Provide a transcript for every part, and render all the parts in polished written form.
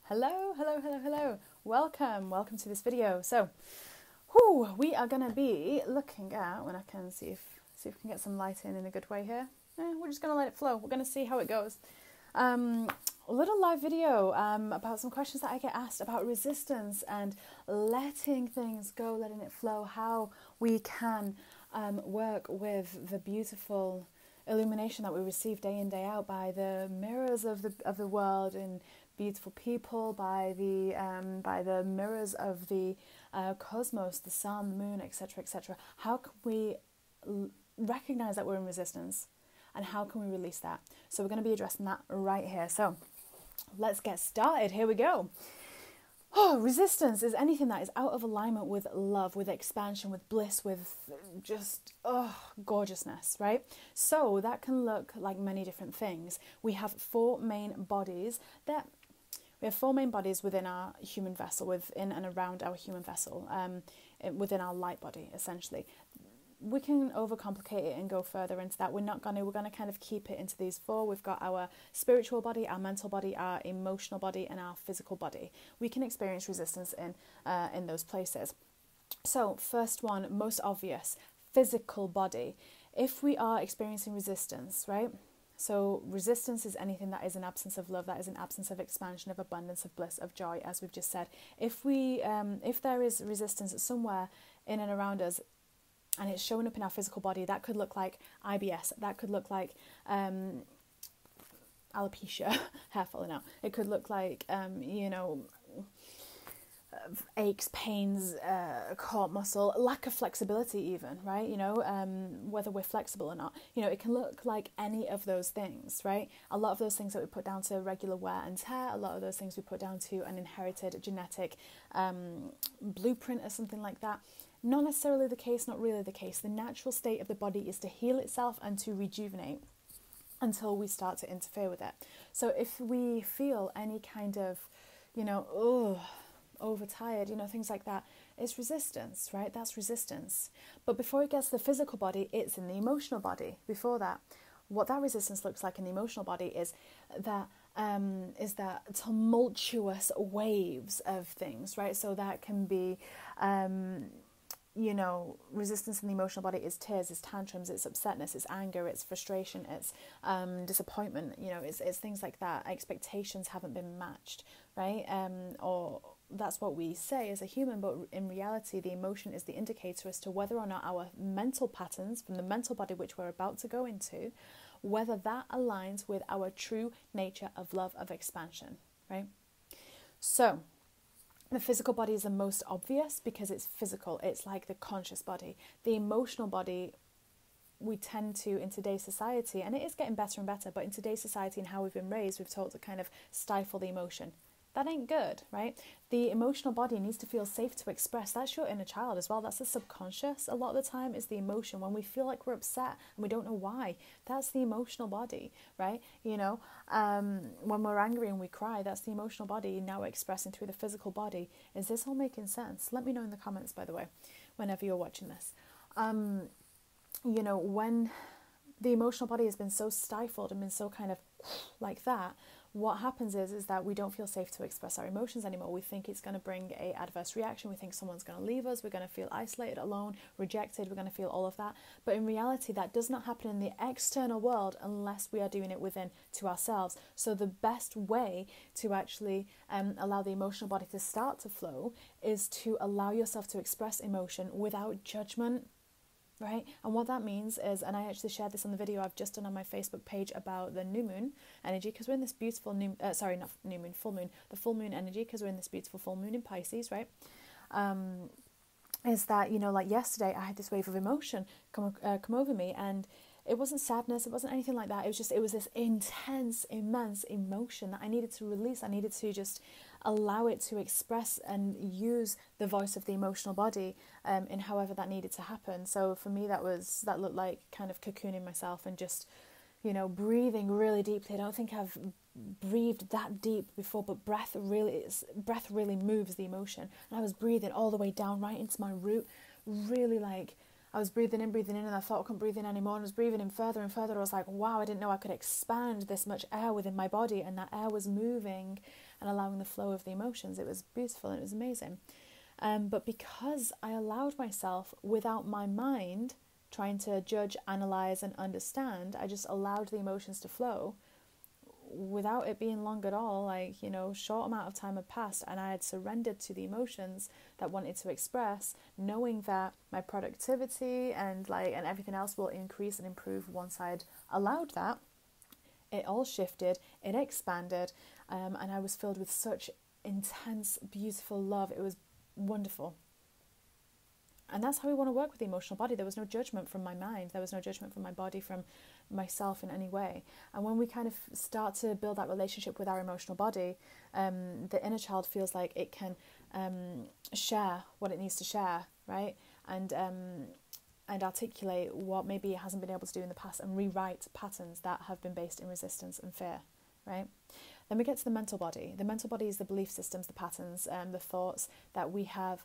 Hello, hello, hello, hello. Welcome to this video. So, we are gonna be looking at when I can see if we can get some light in a good way here. We're just gonna let it flow. We're gonna see how it goes. A little live video about some questions that I get asked about resistance and letting things go, letting it flow. How we can work with the beautiful illumination that we receive day in day out by the mirrors of the world and beautiful people, by the mirrors of the cosmos, the sun, the moon, etc., etc. How can we recognize that we're in resistance, and how can we release that? So we're going to be addressing that right here. So let's get started. Here we go. Resistance is anything that is out of alignment with love, with expansion, with bliss, with just gorgeousness, right? So that can look like many different things. We have four main bodies within our human vessel, within and around our human vessel, within our light body, essentially. We can overcomplicate it and go further into that. We're going to kind of keep it into these four. We've got our spiritual body, our mental body, our emotional body, and our physical body. We can experience resistance in those places. So first one, most obvious, physical body. If we are experiencing resistance, right? So resistance is anything that is an absence of love, that is an absence of expansion, of abundance, of bliss, of joy, as we've just said. If there is resistance somewhere in and around us, and it's showing up in our physical body, that could look like IBS, that could look like alopecia, hair falling out. It could look like, aches, pains, core muscle, lack of flexibility even, right? Whether we're flexible or not. It can look like any of those things, right? A lot of those things that we put down to regular wear and tear, a lot of those things we put down to an inherited genetic blueprint or something like that. Not necessarily the case, not really the case. The natural state of the body is to heal itself and to rejuvenate until we start to interfere with it. So if we feel any kind of, overtired, things like that, it's resistance, right? That's resistance. But before it gets to the physical body, it's in the emotional body. Before that, what that resistance looks like in the emotional body is that tumultuous waves of things, right? So that can be resistance in the emotional body is tears, it's tantrums, it's upsetness, it's anger, it's frustration, it's disappointment, it's things like that. Expectations haven't been matched, right? Or that's what we say as a human, but in reality, the emotion is the indicator as to whether or not our mental patterns from the mental body, which we're about to go into, whether that aligns with our true nature of love, of expansion, right? So the physical body is the most obvious because it's physical. It's like the conscious body. The emotional body, we tend to, in today's society, and it is getting better and better, but in today's society and how we've been raised, we've taught to kind of stifle the emotion. That ain't good, right? The emotional body needs to feel safe to express. That's your inner child as well. That's the subconscious. A lot of the time is the emotion. When we feel like we're upset and we don't know why, that's the emotional body, right? When we're angry and we cry, that's the emotional body now expressing through the physical body. Is this all making sense? Let me know in the comments, by the way, whenever you're watching this. When the emotional body has been so stifled and been so kind of like that, what happens is that we don't feel safe to express our emotions anymore. We think it's going to bring an adverse reaction. We think someone's going to leave us. We're going to feel isolated, alone, rejected. We're going to feel all of that. But in reality, that does not happen in the external world unless we are doing it within to ourselves. So the best way to actually allow the emotional body to start to flow is to allow yourself to express emotion without judgment. Right? And what that means is, and I actually shared this on the video I've just done on my Facebook page about the new moon energy, because we're in this beautiful full moon, the full moon energy, because we're in this beautiful full moon in Pisces, right? Is that, like yesterday I had this wave of emotion come over me, and it wasn't sadness, it wasn't anything like that. It was this intense, immense emotion that I needed to release. I needed to just allow it to express and use the voice of the emotional body in however that needed to happen. So for me, that looked like kind of cocooning myself and just, breathing really deeply. I don't think I've breathed that deep before, but breath really moves the emotion. And I was breathing all the way down right into my root, really like I was breathing in, and I thought I couldn't breathe in anymore, and I was breathing in further and further. I was like, wow, I didn't know I could expand this much air within my body, and that air was moving and allowing the flow of the emotions. It was beautiful and it was amazing. But because I allowed myself, without my mind trying to judge, analyze, and understand, I just allowed the emotions to flow. Without it being long at all, like, you know, short amount of time had passed and I had surrendered to the emotions that wanted to express, knowing that my productivity and everything else will increase and improve once I'd allowed that. It all shifted, it expanded, and I was filled with such intense, beautiful love. It was wonderful. And that's how we want to work with the emotional body. There was no judgment from my mind. There was no judgment from my body, from myself in any way. And when we kind of start to build that relationship with our emotional body, the inner child feels like it can share what it needs to share, right? And articulate what maybe it hasn't been able to do in the past, and rewrite patterns that have been based in resistance and fear, right? Then we get to the mental body. The mental body is the belief systems, the patterns, the thoughts that we have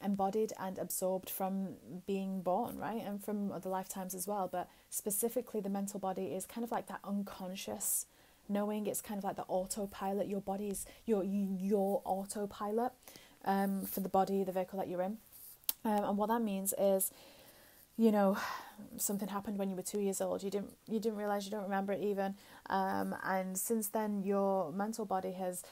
embodied and absorbed from being born, right? And from other lifetimes as well. But specifically, the mental body is kind of like that unconscious knowing. It's kind of like the autopilot. Your body's your autopilot for the body, the vehicle that you're in. And what that means is, you know, something happened when you were 2 years old. You didn't realize, you don't remember it even. And since then, your mental body has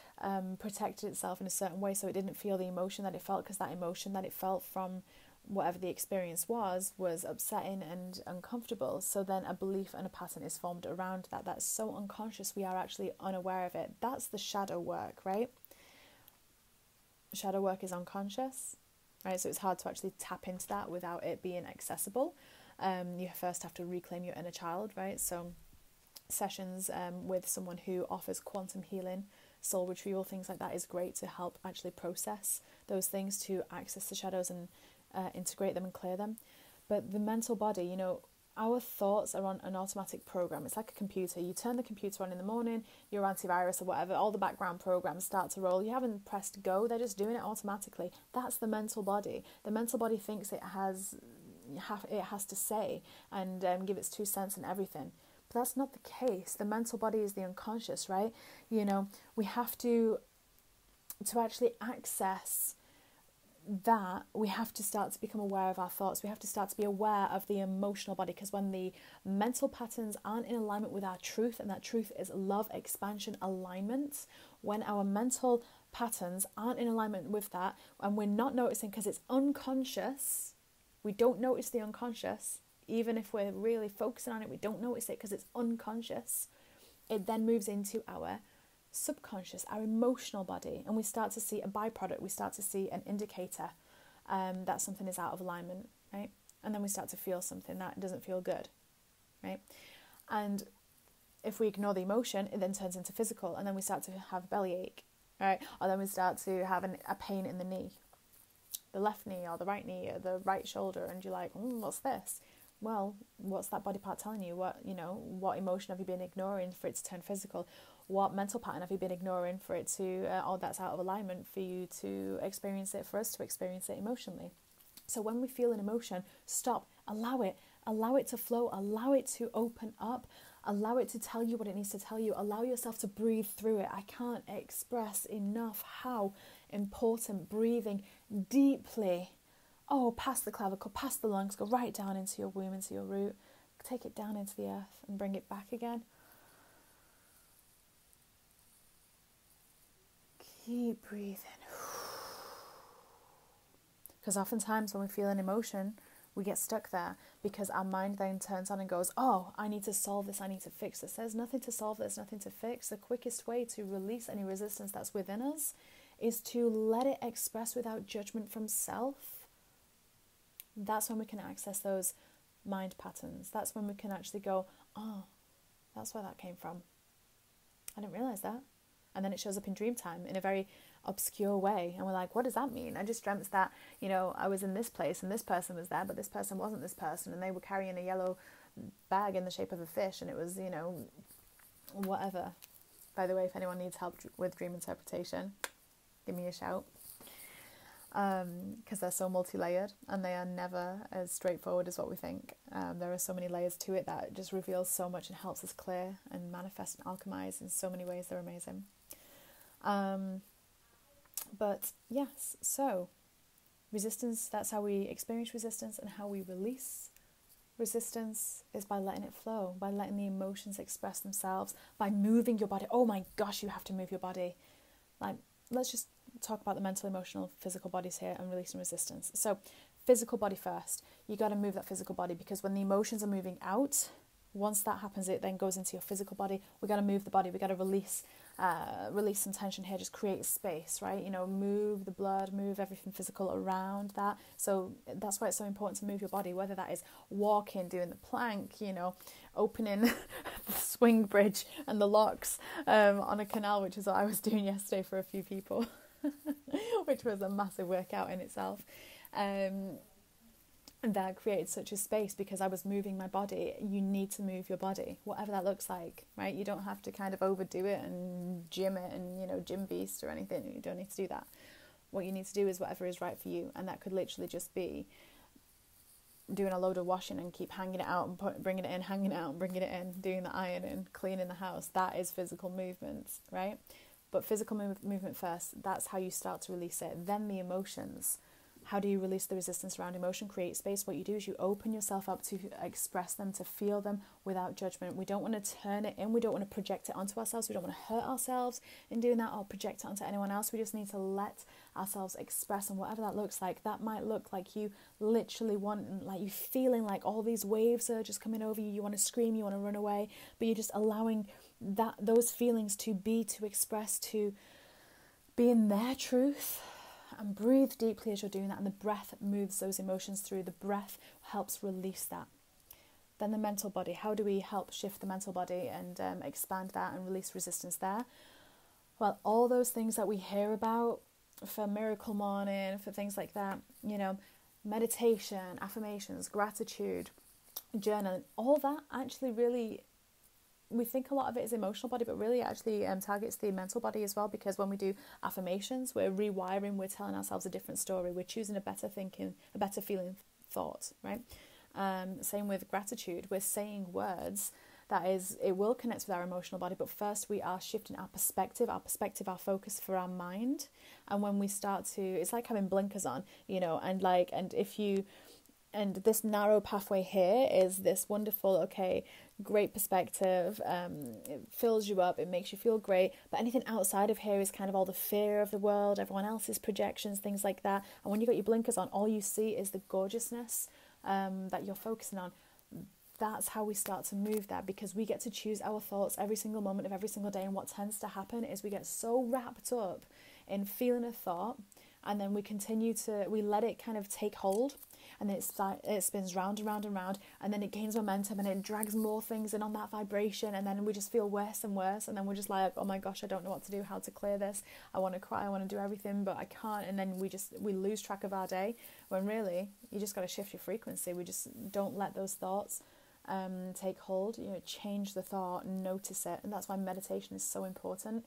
protected itself in a certain way, so it didn't feel the emotion that it felt, because that emotion that it felt from whatever the experience was upsetting and uncomfortable. So then a belief and a pattern is formed around that. That's so unconscious, we are actually unaware of it. That's the shadow work, right? Shadow work is unconscious. Right, so it's hard to actually tap into that without it being accessible. You first have to reclaim your inner child, right? So sessions with someone who offers quantum healing, soul retrieval, things like that is great to help actually process those things, to access the shadows and integrate them and clear them. But the mental body, you know, our thoughts are on an automatic program. It's like a computer. You turn the computer on in the morning, your antivirus or whatever, all the background programs start to roll. You haven't pressed go, they're just doing it automatically. That's the mental body. The mental body thinks it has to say and give its 2 cents and everything. But that's not the case. The mental body is the unconscious, right? You know, we have to actually access that, we have to start to become aware of our thoughts. We have to start to be aware of the emotional body, because when the mental patterns aren't in alignment with our truth, and that truth is love, expansion, alignment, when our mental patterns aren't in alignment with that, and we're not noticing because it's unconscious, we don't notice the unconscious, even if we're really focusing on it, we don't notice it because it's unconscious. It then moves into our subconscious, our emotional body, and we start to see a byproduct, we start to see an indicator that something is out of alignment, right? And then we start to feel something that doesn't feel good, right? And if we ignore the emotion, it then turns into physical, and then we start to have bellyache, right? Or then we start to have a pain in the knee, the left knee or the right knee or the right shoulder, and you're like, what's this? Well, what's that body part telling you? What emotion have you been ignoring for it to turn physical? What mental pattern have you been ignoring for it to, that's out of alignment, for you to experience it, for us to experience it emotionally? So when we feel an emotion, stop, allow it to flow, allow it to open up, allow it to tell you what it needs to tell you, allow yourself to breathe through it. I can't express enough how important breathing deeply, past the clavicle, past the lungs, go right down into your womb, into your root, take it down into the earth and bring it back again. Keep breathing. Because oftentimes when we feel an emotion, we get stuck there because our mind then turns on and goes, I need to solve this, I need to fix this. There's nothing to solve, there's nothing to fix. The quickest way to release any resistance that's within us is to let it express without judgment from self. That's when we can access those mind patterns. That's when we can actually go, that's where that came from. I didn't realize that. And then it shows up in dream time in a very obscure way. And we're like, what does that mean? I just dreamt that, I was in this place and this person was there, but this person wasn't this person. And they were carrying a yellow bag in the shape of a fish. And it was, whatever. By the way, if anyone needs help with dream interpretation, give me a shout. because they're so multi-layered and they are never as straightforward as what we think. There are so many layers to it that just reveals so much and helps us clear and manifest and alchemize in so many ways. They're amazing. But yes, so resistance, that's how we experience resistance, and how we release resistance is by letting it flow, by letting the emotions express themselves, by moving your body. Oh my gosh, you have to move your body. Like, let's just talk about the mental, emotional, physical bodies here and releasing resistance. So physical body first. You got to move that physical body, because when the emotions are moving out, once that happens, it then goes into your physical body. We got to move the body. We got to release some tension here. Just create space, right? Move the blood, move everything physical around that. So that's why it's so important to move your body, whether that is walking, doing the plank, opening the swing bridge and the locks on a canal, which is what I was doing yesterday for a few people, which was a massive workout in itself. And that created such a space because I was moving my body. You need to move your body, whatever that looks like, right? You don't have to kind of overdo it and gym it and, gym beast or anything. You don't need to do that. What you need to do is whatever is right for you. And that could literally just be doing a load of washing and keep hanging it out and bringing it in, hanging it out and bringing it in, doing the ironing, cleaning the house. That is physical movements, right? But physical movement first, that's how you start to release it. Then the emotions. How do you release the resistance around emotion? Create space. What you do is you open yourself up to express them, to feel them without judgment. We don't want to turn it in. We don't want to project it onto ourselves. We don't want to hurt ourselves in doing that or project it onto anyone else. We just need to let ourselves express, and whatever that looks like. That might look like you literally want, like you feeling like all these waves are just coming over you. You want to scream, you want to run away, but you're just allowing those feelings to be, to express, to be in their truth. And breathe deeply as you're doing that, and the breath moves those emotions through. The breath helps release that. Then the mental body. How do we help shift the mental body and expand that and release resistance there? Well, all those things that we hear about for Miracle Morning, for things like that, meditation, affirmations, gratitude, journaling, all that actually really, we think a lot of it is emotional body, but really actually targets the mental body as well, because when we do affirmations, we're rewiring, we're telling ourselves a different story, we're choosing a better thinking, a better feeling thought, right? Same with gratitude, we're saying words that is, it will connect with our emotional body, but first we are shifting our perspective, our focus for our mind. And when we start to, it's like having blinkers on, and this narrow pathway here is this wonderful, great perspective. It fills you up, it makes you feel great. But anything outside of here is kind of all the fear of the world, everyone else's projections, things like that. And when you got your blinkers on, all you see is the gorgeousness that you're focusing on. That's how we start to move that, because we get to choose our thoughts every single moment of every single day. And what tends to happen is we get so wrapped up in feeling a thought, and then we let it kind of take hold. And then it spins round and round and round, and then it gains momentum and it drags more things in on that vibration, and then we just feel worse and worse, and then we're just like, oh my gosh, I don't know what to do, how to clear this. I want to cry, I want to do everything, but I can't. And then we lose track of our day, when really you just got to shift your frequency. We just don't let those thoughts take hold. Change the thought, notice it. And that's why meditation is so important.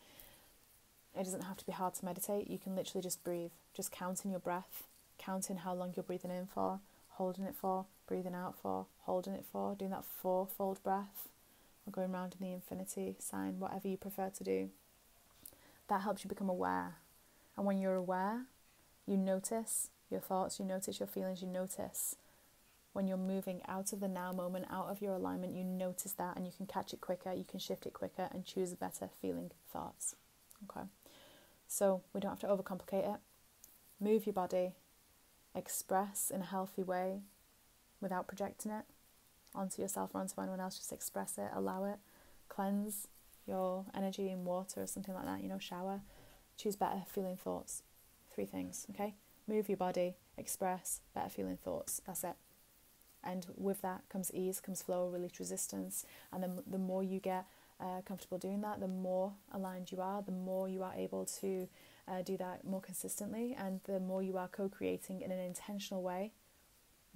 It doesn't have to be hard to meditate. You can literally just breathe, just counting your breath, counting how long you're breathing in for, holding it for, breathing out for, holding it for, doing that fourfold breath, or going round in the infinity sign, whatever you prefer to do. That helps you become aware. And when you're aware, you notice your thoughts, you notice your feelings, you notice when you're moving out of the now moment, out of your alignment, you notice that, and you can catch it quicker, you can shift it quicker and choose a better feeling thoughts. Okay, so we don't have to overcomplicate it. Move your body, express in a healthy way without projecting it onto yourself or onto anyone else. Just express it, allow it, cleanse your energy in water or something like that, shower. Choose better feeling thoughts. 3 things, okay? Move your body, express, better feeling thoughts. That's it. And with that comes ease, comes flow, release resistance. And then the more you get comfortable doing that, the more aligned you are, the more you are able to do that more consistently, and the more you are co-creating in an intentional way,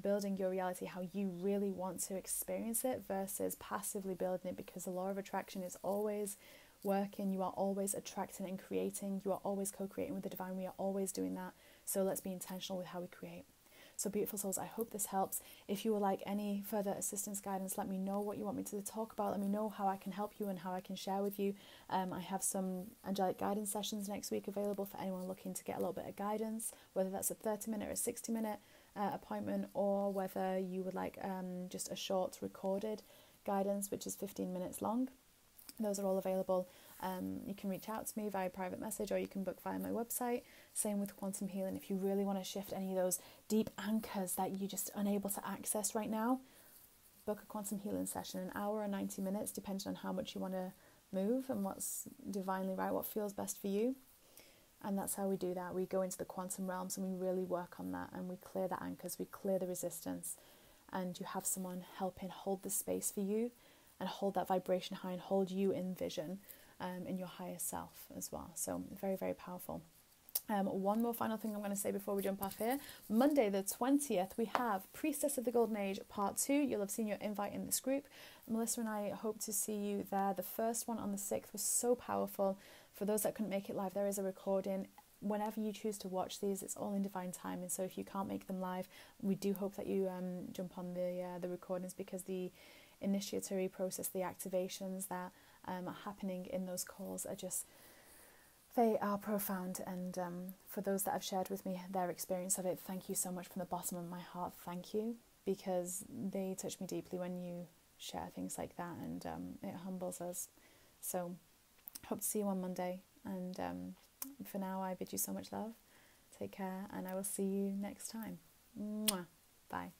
building your reality how you really want to experience it versus passively building it, because the law of attraction is always working. You are always attracting and creating. You are always co-creating with the divine. We are always doing that. So let's be intentional with how we create. So beautiful souls, I hope this helps. If you would like any further assistance, guidance, let me know what you want me to talk about. Let me know how I can help you and how I can share with you. I have some angelic guidance sessions next week available for anyone looking to get a little bit of guidance, whether that's a 30-minute or a 60-minute appointment, or whether you would like just a short recorded guidance, which is 15 minutes long. Those are all available. You can reach out to me via private message, or you can book via my website. Same with quantum healing. If you really want to shift any of those deep anchors that you're just unable to access right now, book a quantum healing session, an hour or 90 minutes, depending on how much you want to move and what's divinely right, what feels best for you. And that's how we do that. We go into the quantum realms and we really work on that, and we clear the anchors, we clear the resistance, and you have someone helping hold the space for you and hold that vibration high and hold you in vision, in your higher self as well. So very, very powerful. One more final thing I'm going to say before we jump off here. Monday the 20th, we have Priestess of the Golden Age Part 2. You'll have seen your invite in this group. Melissa and I hope to see you there. The first one on the 6th was so powerful. For those that couldn't make it live, there is a recording. Whenever you choose to watch these, it's all in divine time. And so if you can't make them live, we do hope that you jump on the recordings, because the initiatory process, the activations that are happening in those calls are just, they are profound. And for those that have shared with me their experience of it, thank you so much from the bottom of my heart. Thank you, because they touch me deeply when you share things like that, and it humbles us. So hope to see you on Monday, and for now I bid you so much love. Take care, and I will see you next time. Mwah. Bye.